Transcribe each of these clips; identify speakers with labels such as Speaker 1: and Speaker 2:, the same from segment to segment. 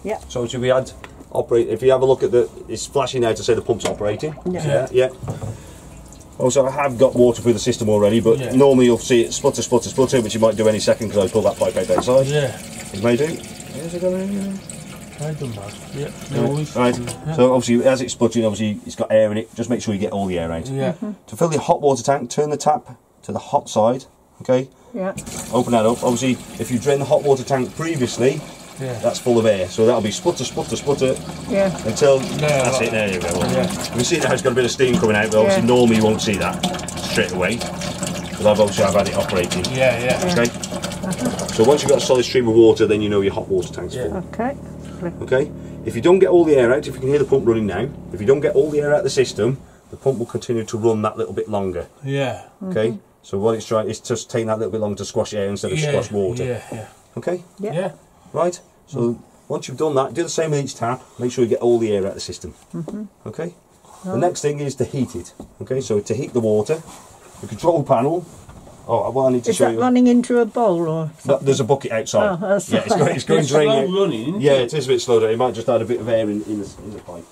Speaker 1: Yeah.
Speaker 2: So if we had operate, if you have a look at it's flashing now to say the pump's operating.
Speaker 1: Yeah.
Speaker 2: Yeah. Also, I have got water through the system already, but normally you'll see it splutter, splutter, splutter, which you might do any second because I pull that pipe out outside.
Speaker 3: Yeah.
Speaker 2: It may do. Is it going?
Speaker 3: I done that. Yeah. No,
Speaker 2: right.
Speaker 3: Yeah.
Speaker 2: So obviously, as it's spluttering, obviously it's got air in it. Just make sure you get all the air out.
Speaker 3: Yeah.
Speaker 2: To fill your hot water tank, turn the tap to the hot side. Okay.
Speaker 1: Yeah.
Speaker 2: Open that up. Obviously, if you drained the hot water tank previously, that's full of air. So that'll be splutter, splutter, splutter.
Speaker 1: Yeah.
Speaker 2: Until that's it. There you go.
Speaker 3: Yeah.
Speaker 2: You see that it's got a bit of steam coming out, but obviously normally you won't see that straight away. But I've had it operating.
Speaker 3: Yeah.
Speaker 2: Okay. So once you've got a solid stream of water, then you know your hot water tank's full.
Speaker 1: Okay.
Speaker 2: Okay. If you don't get all the air out, if you can hear the pump running now, if you don't get all the air out of the system, the pump will continue to run that little bit longer.
Speaker 3: Yeah.
Speaker 2: Okay. So what it's trying is just taking that little bit longer to squash air instead of squash water.
Speaker 3: Yeah.
Speaker 2: Okay.
Speaker 3: Yeah.
Speaker 2: Right. So once you've done that, do the same with each tap. Make sure you get all the air out of the system. Okay. The next thing is to heat it. Okay. So to heat the water, the control panel. Oh, what I need to show you.
Speaker 1: Is that running into a bowl or something?
Speaker 2: There's a bucket outside.
Speaker 1: Oh, that's
Speaker 2: it's going draining.
Speaker 3: Running.
Speaker 2: Yeah, it is a bit slow down. It might just add a bit of air in the pipe.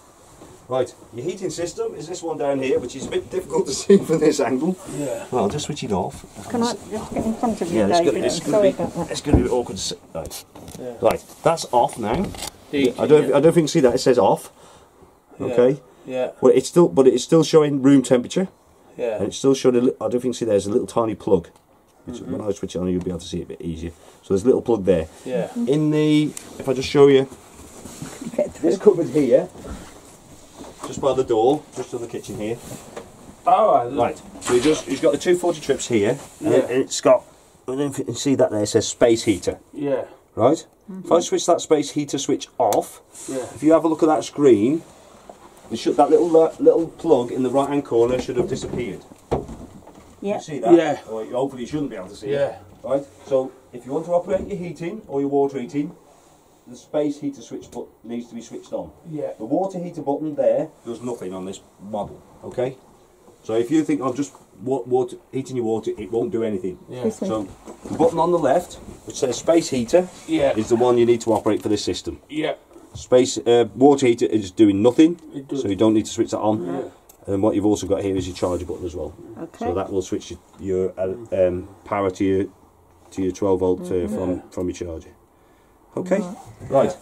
Speaker 2: Right, your heating system is this one down here, which is a bit difficult to see from this angle.
Speaker 3: Yeah.
Speaker 2: Well, I'll just switch it off.
Speaker 1: Can I just get in front of you,
Speaker 2: Yeah,
Speaker 1: David?
Speaker 2: it's going to be a bit awkward to see. Right.
Speaker 3: Yeah.
Speaker 2: Right, that's off now.
Speaker 3: Heating,
Speaker 2: I don't think you see that. It says off. Okay.
Speaker 3: Yeah.
Speaker 2: Well, it's still showing room temperature.
Speaker 3: Yeah.
Speaker 2: And it's still showing I don't think you see there's a little tiny plug. Which when I switch it on, you'll be able to see it a bit easier. So there's a little plug there.
Speaker 3: Yeah.
Speaker 2: If I just show you, this cupboard here, just by the door, just on the kitchen here.
Speaker 3: Oh,
Speaker 2: right. So he's got the 240 trips here, and it's got. I don't know if you can see that there. It says space heater.
Speaker 3: Yeah.
Speaker 2: Right. If I switch that space heater switch off,
Speaker 3: Yeah.
Speaker 2: if you have a look at that screen, that little plug in the right hand corner should have disappeared.
Speaker 1: Yeah.
Speaker 2: You see that?
Speaker 3: Yeah.
Speaker 2: Or hopefully you shouldn't be able to see it.
Speaker 3: Yeah.
Speaker 2: Right. So if you want to operate your heating or your water heating, the space heater switch needs to be switched on.
Speaker 3: Yeah.
Speaker 2: The water heater button there does nothing on this model. Okay. So if you think of just heating your water, it won't do anything.
Speaker 3: Yeah.
Speaker 2: So the button on the left, which says space heater, is the one you need to operate for this system.
Speaker 3: Yeah.
Speaker 2: Water heater is doing nothing, so you don't need to switch that on.
Speaker 3: Yeah.
Speaker 2: And what you've also got here is your charger button as well.
Speaker 1: Okay.
Speaker 2: So that will switch your power to your 12 volt from your charger. Okay. Right.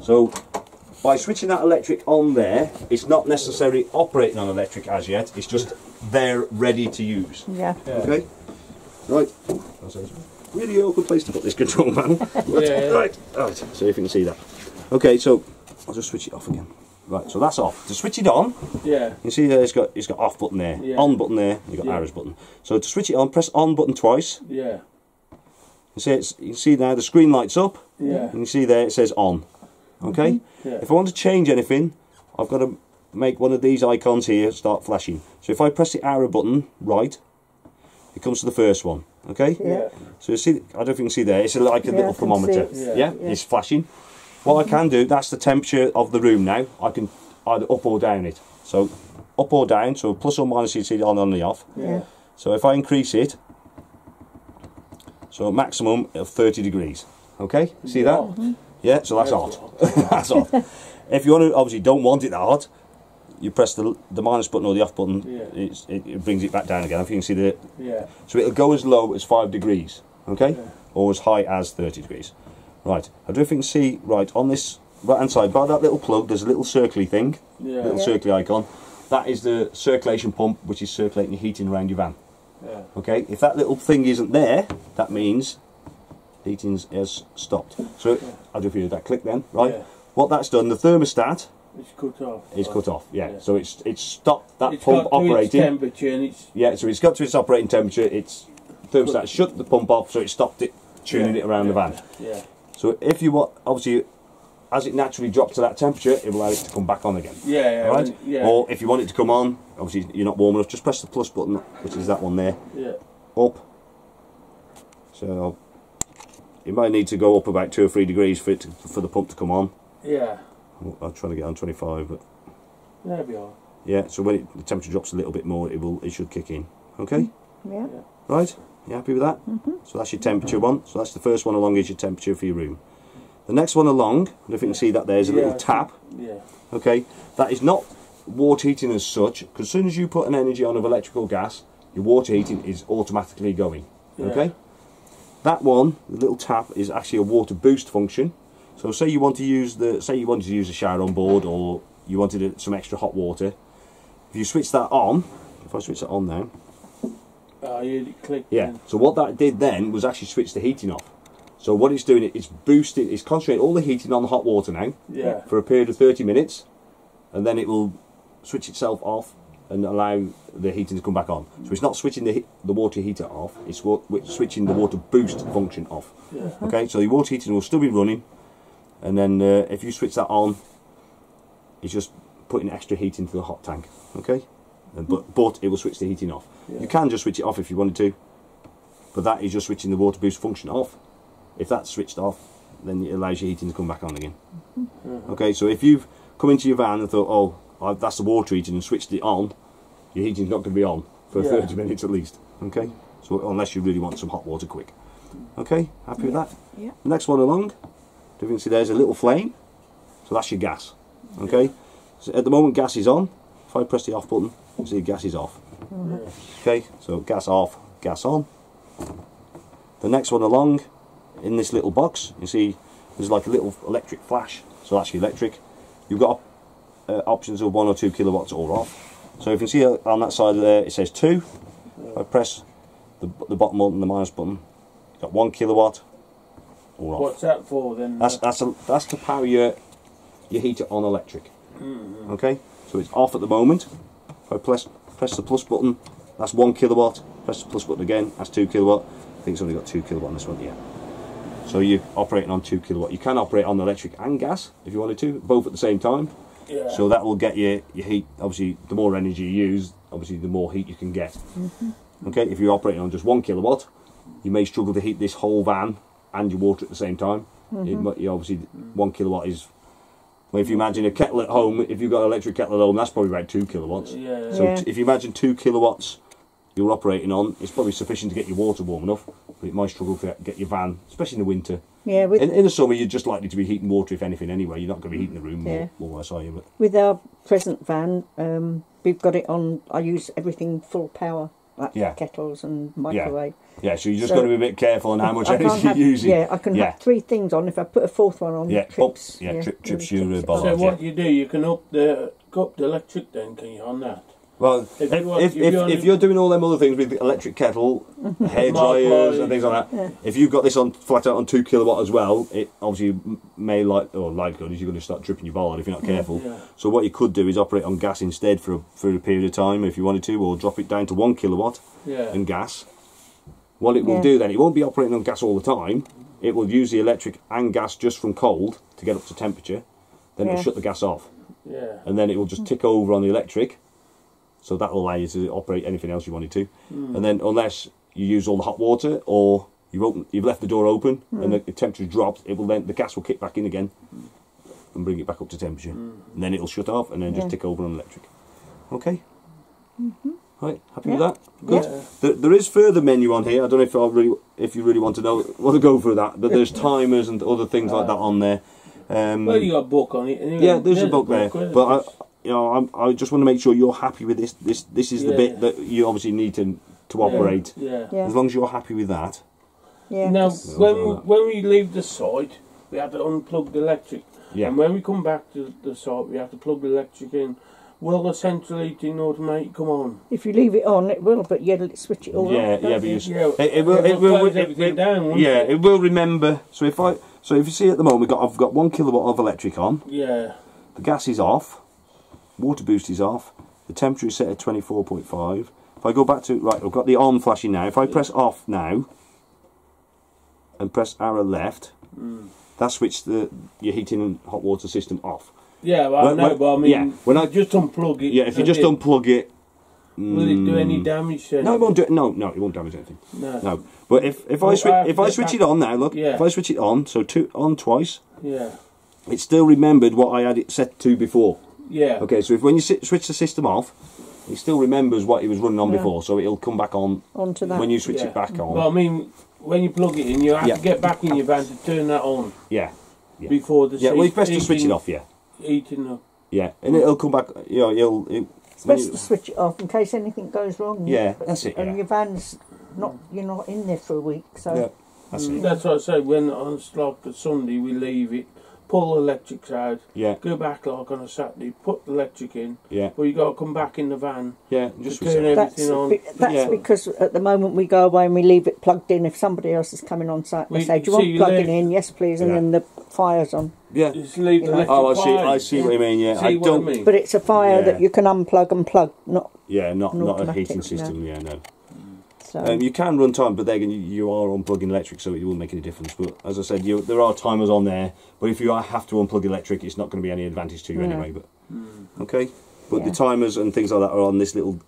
Speaker 2: So by switching that electric on there, it's not necessarily operating on electric as yet. It's just there ready to use.
Speaker 1: Yeah.
Speaker 2: Okay. Right. That's a really awkward place to put this control panel.
Speaker 3: Yeah.
Speaker 2: Right. So if you can see that. Okay. So I'll just switch it off again. Right, so that's off. To switch it on, you see there it's got off button there, on button there, you've got arrows button. So to switch it on, press on button twice.
Speaker 3: Yeah.
Speaker 2: You can see now the screen lights up.
Speaker 3: Yeah.
Speaker 2: And you see there it says on. Okay?
Speaker 3: Yeah.
Speaker 2: If I want to change anything, I've got to make one of these icons here start flashing. So if I press the arrow button right, it comes to the first one. Okay?
Speaker 1: Yeah.
Speaker 2: So you see, I don't know if you can see there, it's like a little thermometer.
Speaker 3: Yeah.
Speaker 2: It's flashing. What I can do, that's the temperature of the room now. I can either up or down it. So up or down, so plus or minus you see it on and the off.
Speaker 1: Yeah.
Speaker 2: So if I increase it, so a maximum of 30 degrees. Okay, see that? Yeah, so that's hot. That's hot. If you want to, obviously don't want it that hot, you press the minus button or the off button, it brings it back down again. If you can see the, so it'll go as low as 5 degrees, okay? Or as high as 30 degrees. Right, I don't know if you can see, right, on this right hand side, by that little plug, there's a little circly thing, little circly icon. That is the circulation pump, which is circulating your heating around your van.
Speaker 3: Yeah.
Speaker 2: Okay, if that little thing isn't there, that means heating has stopped. So, I don't know if you heard that click then, right?
Speaker 3: Yeah.
Speaker 2: What that's done, the thermostat
Speaker 3: It's cut off.
Speaker 2: is cut off, so it's stopped that
Speaker 3: It's
Speaker 2: pump
Speaker 3: got to its
Speaker 2: operating.
Speaker 3: temperature and it's...
Speaker 2: So it's got to its operating temperature, its thermostat shut the pump off, so it stopped it tuning it around the van.
Speaker 3: Yeah.
Speaker 2: So if you want, obviously, as it naturally drops to that temperature, it will allow it to come back on again.
Speaker 3: Yeah.
Speaker 2: Right?
Speaker 3: Yeah.
Speaker 2: Or if you want it to come on, obviously you're not warm enough, just press the plus button, which is that one there.
Speaker 3: Yeah.
Speaker 2: Up. So you might need to go up about 2 or 3 degrees for the pump to come on.
Speaker 3: Yeah.
Speaker 2: I'm trying to get on 25, but
Speaker 3: There we are.
Speaker 2: yeah. So when the temperature drops a little bit more, it should kick in. Okay.
Speaker 1: Yeah.
Speaker 2: Right. You happy with that? So that's your temperature one. So that's the first one along is your temperature for your room. The next one along, I don't know if you can see that there's a little tap.
Speaker 3: Yeah.
Speaker 2: Okay, that is not water heating as such, because as soon as you put an energy on of electrical gas, your water heating is automatically going. Okay, that one, the little tap, is actually a water boost function. So say you want to use a shower on board, or you wanted some extra hot water. If you switch that on, if I switch that on now,
Speaker 3: you click.
Speaker 2: yeah. So what that did then was actually switch the heating off. So what it's doing, it's boosting, it's concentrating all the heating on the hot water now,
Speaker 3: Yeah.
Speaker 2: for a period of 30 minutes, and then it will switch itself off and allow the heating to come back on. So it's not switching the water heater off, it's switching the water boost function off.
Speaker 3: Yeah.
Speaker 2: Okay, so the water heating will still be running, and then if you switch that on, it's just putting extra heat into the hot tank. Okay, but it will switch the heating off.
Speaker 3: Yeah.
Speaker 2: You can just switch it off if you wanted to, but that is just switching the water boost function off. If that's switched off, then it allows your heating to come back on again. Okay, so if you've come into your van and thought, oh, that's the water heating, and switched it on, your heating's not going to be on for 30 minutes at least. Okay, so unless you really want some hot water quick. Okay, happy with that?
Speaker 1: Yeah.
Speaker 2: The next one along, do you can see there's a little flame, so that's your gas. Okay, so at the moment gas is on. If I press the off button, you see gas is off. Okay, so gas off, gas on. The next one along, in this little box, you see there's like a little electric flash, so that's your electric. You've got options of 1 or 2 kilowatts or off. So if you can see on that side of there, it says 2. If I press the bottom button, the minus button, you've got 1 kilowatt or off.
Speaker 3: What's that for then?
Speaker 2: That's to power your heater on electric. Okay, so it's off at the moment. If I press the plus button, that's 1 kilowatt. Press the plus button again, that's 2 kilowatt. I think it's only got 2 kilowatt on this one, yeah. So you're operating on 2 kilowatt. You can operate on electric and gas if you wanted to, both at the same time.
Speaker 3: Yeah.
Speaker 2: So that will get your heat. Obviously, the more energy you use, obviously the more heat you can get. Okay, if you're operating on just 1 kilowatt, you may struggle to heat this whole van and your water at the same time. Obviously, 1 kilowatt is. Well, if you imagine a kettle at home, if you've got an electric kettle at home, that's probably about 2 kilowatts.
Speaker 3: Yeah.
Speaker 2: So if you imagine 2 kilowatts you're operating on, it's probably sufficient to get your water warm enough, but it might struggle to get your van, especially in the winter.
Speaker 1: Yeah,
Speaker 2: in the summer, you're just likely to be heating water, if anything, anyway. You're not going to be heating the room more or less, are you? But
Speaker 1: with our present van, we've got it on. I use everything full power, like kettles and microwave.
Speaker 2: Yeah, so you're just got to be a bit careful on how much energy you're using.
Speaker 1: Yeah, I can have 3 things on. If I put a 4th one on, trips.
Speaker 2: Trips your bollard.
Speaker 3: So what you do, you can up the electric then, can you, on that?
Speaker 2: Well, if you're doing all them other things with the electric kettle, hair dryers and things like that, if you've got this on flat out on 2 kilowatt as well, it obviously may likelihood is you're going to start tripping your bollard if you're not careful.
Speaker 3: Yeah.
Speaker 2: So what you could do is operate on gas instead for a period of time if you wanted to, or drop it down to 1 kilowatt and gas. What it will do then, it won't be operating on gas all the time. It will use the electric and gas just from cold to get up to temperature. Then it'll shut the gas off, and then it will just tick over on the electric. So that will allow you to operate anything else you wanted to. And then unless you use all the hot water, or you've left the door open and the temperature drops, the gas will kick back in again and bring it back up to temperature. And then it'll shut off and then just tick over on electric. Okay. Right, happy with that? Good.
Speaker 3: Yeah.
Speaker 2: There is further menu on here. I don't know if you really want to go through that, but there's timers and other things like that on there.
Speaker 3: Well, you got a book on it. Anyway.
Speaker 2: Yeah, there's a book there, but I just want to make sure you're happy with this. This is the bit that you obviously need to operate.
Speaker 3: Yeah.
Speaker 2: As long as you're happy with that.
Speaker 1: Yeah.
Speaker 3: Now, when we leave the site, we have to unplug the electric.
Speaker 2: Yeah.
Speaker 3: And when we come back to the site, we have to plug the electric in. Will the central heating automatic come on?
Speaker 1: If you leave it on, it will, but switch it all off.
Speaker 2: But it will remember. So if you see at the moment, I've got 1 kilowatt of electric on.
Speaker 3: Yeah.
Speaker 2: The gas is off. Water boost is off. The temperature is set at 24.5. If I go back to I've got the on flashing now. If I press off now and press arrow left, that switched your heating and hot water system off.
Speaker 3: Yeah, well, when I just unplug it.
Speaker 2: Yeah, if you just unplug it.
Speaker 3: Will it do any damage then?
Speaker 2: No, it won't do it. No, it won't damage anything. No. But if I switch it on now, look. Yeah. If I switch it on, so on twice.
Speaker 3: Yeah.
Speaker 2: It still remembered what I had it set to before.
Speaker 3: Yeah.
Speaker 2: Okay, so when you switch the system off, it still remembers what it was running on before, so it'll come back on
Speaker 1: onto that
Speaker 2: when you switch it back on.
Speaker 3: Well, I mean, when you plug it in, you have to get back in your van to turn that on.
Speaker 2: Yeah.
Speaker 3: before the
Speaker 2: well, it's best to switch it off,
Speaker 3: Eating up.
Speaker 2: Yeah, and it'll come back, you know,
Speaker 1: It's best to switch it off in case anything goes wrong.
Speaker 2: Yeah, that's it,
Speaker 1: And your van's you're not in there for a week, so...
Speaker 2: Yeah, that's it.
Speaker 3: That's what I say, when on like a Sunday we leave it, pull the electrics out, go back like on a Saturday, put the electric in, but you got to come back in the van,
Speaker 2: just
Speaker 3: turn everything on.
Speaker 1: That's because at the moment we go away and we leave it plugged in. If somebody else is coming on site, they say, do you want plugging in? Yes, please, and then the fire's on.
Speaker 2: Yeah.
Speaker 3: Just leave the electric
Speaker 2: I see what you mean, yeah.
Speaker 3: I don't.
Speaker 1: But it's a fire that you can unplug and plug, not...
Speaker 2: Yeah, not a heating system, no.
Speaker 1: So.
Speaker 2: You can run time, but then again, you are unplugging electric, so it won't make any difference. But as I said, there are timers on there. But if you have to unplug electric, it's not going to be any advantage to you anyway. But okay, but the timers and things like that are on this little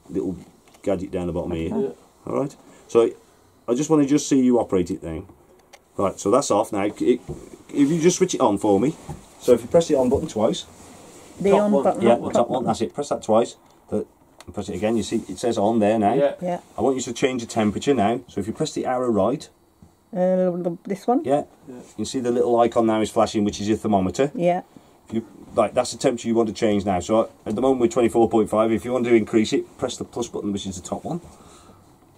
Speaker 2: gadget down the bottom here. Yeah. All right. So I just want to see you operate it now. Right. So that's off now. If you just switch it on for me. So if you press the on button twice.
Speaker 1: The on button.
Speaker 2: Yeah, the top one. That's it. Press that twice. Press it again, you see it says on there now.
Speaker 1: Yeah.
Speaker 2: I want you to change the temperature now. So if you press the arrow right.
Speaker 1: This one?
Speaker 2: Yeah. You can see the little icon now is flashing, which is your thermometer.
Speaker 1: Yeah.
Speaker 2: That's the temperature you want to change now. So at the moment we're 24.5. If you want to increase it, press the plus button, which is the top one.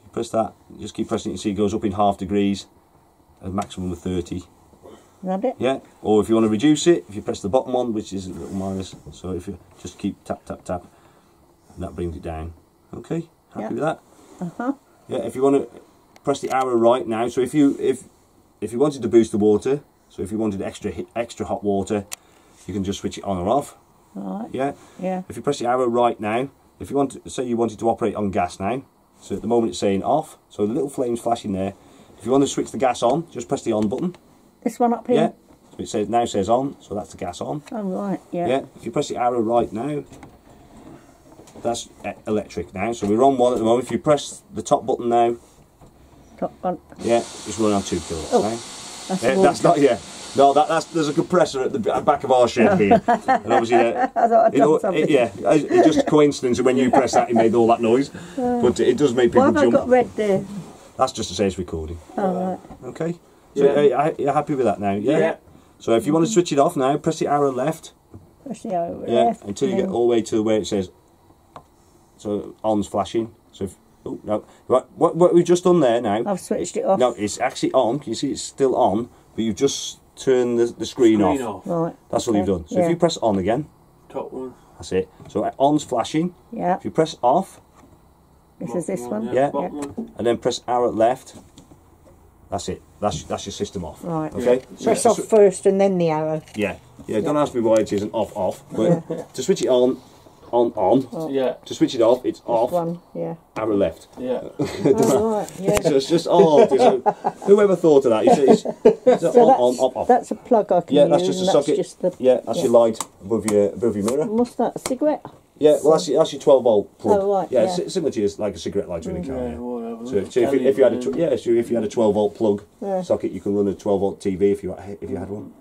Speaker 2: You press that, just keep pressing it, you see it goes up in ½ degrees, a maximum of 30.
Speaker 1: Is that it?
Speaker 2: Yeah. Or if you want to reduce it, if you press the bottom one, which is a little minus, so if you just keep tap, tap, tap, and that brings it down. Okay, happy with that? Yeah, if you want to press the arrow right now, so if you wanted to boost the water, so if you wanted extra hot water, you can just switch it on or off.
Speaker 1: Right.
Speaker 2: Yeah.
Speaker 1: Yeah.
Speaker 2: If you press the arrow right now, if you want to, say you wanted to operate on gas now, so at the moment it's saying off, so the little flame's flashing there. If you want to switch the gas on, just press the on button.
Speaker 1: This one up here?
Speaker 2: Yeah. So it now says on, so that's the gas on.
Speaker 1: Oh right, yeah.
Speaker 2: Yeah. If you press the arrow right now, that's electric now. So we're on one at the moment. If you press the top button now,
Speaker 1: top one.
Speaker 2: Yeah, it's running on 2 kilowatts now.
Speaker 1: That's
Speaker 2: not, no, there's a compressor at the back of our shed here, and obviously,
Speaker 1: I thought I'd done something.
Speaker 2: it's just a coincidence when you press that, it made all that noise, but it does make people
Speaker 1: jump. Why have I got red there?
Speaker 2: That's just to say it's recording.
Speaker 1: Oh right.
Speaker 2: Okay. So you're happy with that now? Yeah. So if you want to switch it off now, press the arrow left.
Speaker 1: Press the arrow left.
Speaker 2: Until you get all the way to where it says. So on's flashing. So what we've just done there now.
Speaker 1: I've switched it off.
Speaker 2: No, it's actually on. You see, it's still on, but you've just turned the screen off.
Speaker 1: Right.
Speaker 2: That's what you've done. So if you press on again.
Speaker 3: Top one.
Speaker 2: That's it. So on's flashing.
Speaker 1: Yeah.
Speaker 2: If you press off.
Speaker 1: This is this one.
Speaker 2: Yeah. And then press arrow left. That's it. That's your system off.
Speaker 1: Right.
Speaker 2: Okay.
Speaker 1: Press off first and then the arrow.
Speaker 2: Yeah. Don't ask me why it isn't off. But to switch it on.
Speaker 3: Yeah.
Speaker 2: To switch it off, it's off.
Speaker 1: One. Yeah.
Speaker 2: Arrow left.
Speaker 3: Yeah.
Speaker 1: Right. Yeah.
Speaker 2: So it's just whoever thought of that? It's on, off.
Speaker 1: That's a plug I can use.
Speaker 2: That's just a socket. That's your light above your mirror.
Speaker 1: What's that? A cigarette?
Speaker 2: Yeah, well that's your 12-volt plug.
Speaker 1: Oh right.
Speaker 2: Yeah, similar to like a cigarette lighter in a car.
Speaker 3: Yeah, whatever.
Speaker 2: So if you had a 12-volt plug socket, you can run a 12-volt TV if you had one.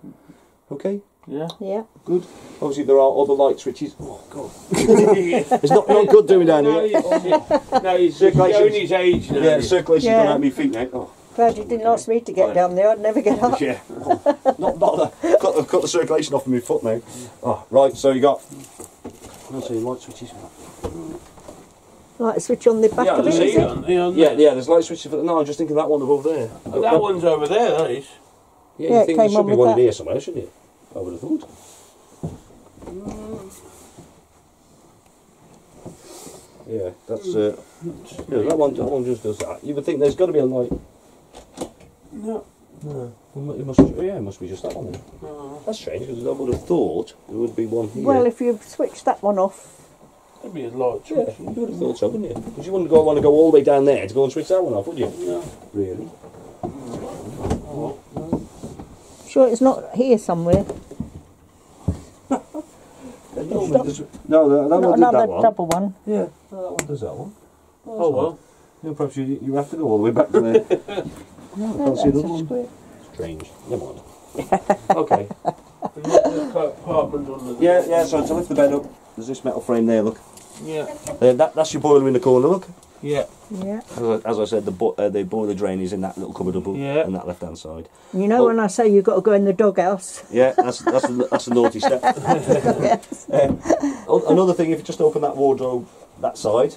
Speaker 2: Okay.
Speaker 3: Yeah.
Speaker 1: Yeah.
Speaker 2: Good. Obviously there are other light switches. Oh god. It's not good doing down here.
Speaker 3: No, he's showing his age now.
Speaker 2: Yeah, the circulation's gone out of my feet now. Oh.
Speaker 1: Glad you didn't ask me to get down there. I'd never get up.
Speaker 2: Yeah. Not bother. Cut the circulation off of my foot now. Oh, right. So you got. I'll see light switches.
Speaker 1: Like switch on the back of it. Is it?
Speaker 2: Yeah. There's light switches. No, I'm just thinking that one above there.
Speaker 3: That one's over there. That is.
Speaker 2: Yeah, you think there should be one in here somewhere, shouldn't you? I would have thought. Yeah, that's that one just does that. You would think there's got to be a light.
Speaker 3: No.
Speaker 2: It must be just that one then. No. That's strange because I would have thought there would be one here.
Speaker 1: Well, if you switch that one off.
Speaker 3: That'd be a light switch.
Speaker 2: Yeah, you would have thought so, wouldn't you? Because you wouldn't want to go all the way down there to go and switch that one off, would you?
Speaker 3: No.
Speaker 2: Really?
Speaker 1: Sure, it's not here somewhere.
Speaker 2: No, that one did that one.
Speaker 1: Double one.
Speaker 2: Yeah, that one does that one.
Speaker 3: Oh well.
Speaker 2: Yeah, perhaps you have to go all the way back to there. No, I can't see another one.
Speaker 1: Square.
Speaker 2: Strange. Never mind. Okay.
Speaker 3: Yeah.
Speaker 2: So to lift the bed up, there's this metal frame there. Look.
Speaker 3: Yeah.
Speaker 2: That's your boiler in the corner. Look.
Speaker 3: Yeah.
Speaker 1: Yeah.
Speaker 2: As I said, the boiler drain is in that little cupboard above on that left hand side.
Speaker 1: You know when I say you've got to go in the doghouse?
Speaker 2: Yeah, that's a naughty step.
Speaker 1: Yes.
Speaker 2: Another thing, if you just open that wardrobe that side,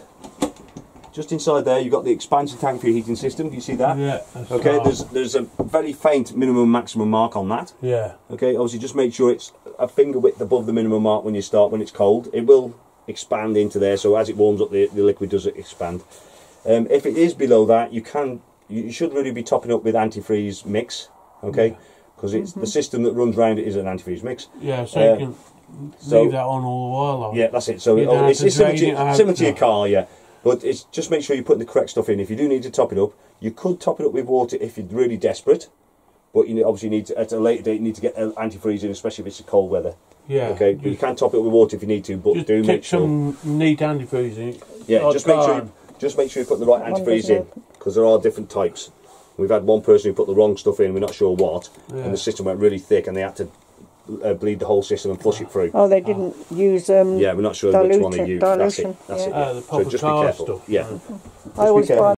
Speaker 2: just inside there you've got the expansion tank for your heating system. Do you see that?
Speaker 3: Yeah.
Speaker 2: Okay, there's a very faint minimum and maximum mark on that.
Speaker 3: Yeah.
Speaker 2: Okay, obviously just make sure it's a finger width above the minimum mark when you start. When it's cold, it will expand into there, so as it warms up the liquid does expand. If it is below that, you should really be topping up with antifreeze mix, okay, because it's the system that runs around it is an antifreeze mix.
Speaker 3: Yeah, so you can leave that on all the while.
Speaker 2: Yeah, that's it. So it's similar to your car, yeah, but it's just make sure you're putting the correct stuff in. If you do need to top it up, you could top it up with water if you're really desperate, but you obviously need to, at a later date, you need to get antifreeze in, especially if it's cold weather.
Speaker 3: Yeah.
Speaker 2: Okay, but you can top it up with water if you need to, but
Speaker 3: just
Speaker 2: do make sure.
Speaker 3: some neat antifreeze in.
Speaker 2: Yeah, just make sure you're putting the right antifreeze in, because there are different types. We've had one person who put the wrong stuff in, we're not sure what, and the system went really thick, and they had to bleed the whole system and flush it through.
Speaker 1: Oh, they didn't use
Speaker 2: yeah, we're not sure which one they used. That's it.
Speaker 1: Dilution.
Speaker 2: That's it.
Speaker 3: The proper
Speaker 2: so just be
Speaker 3: car
Speaker 2: careful.
Speaker 3: stuff.
Speaker 2: Yeah.
Speaker 1: I always buy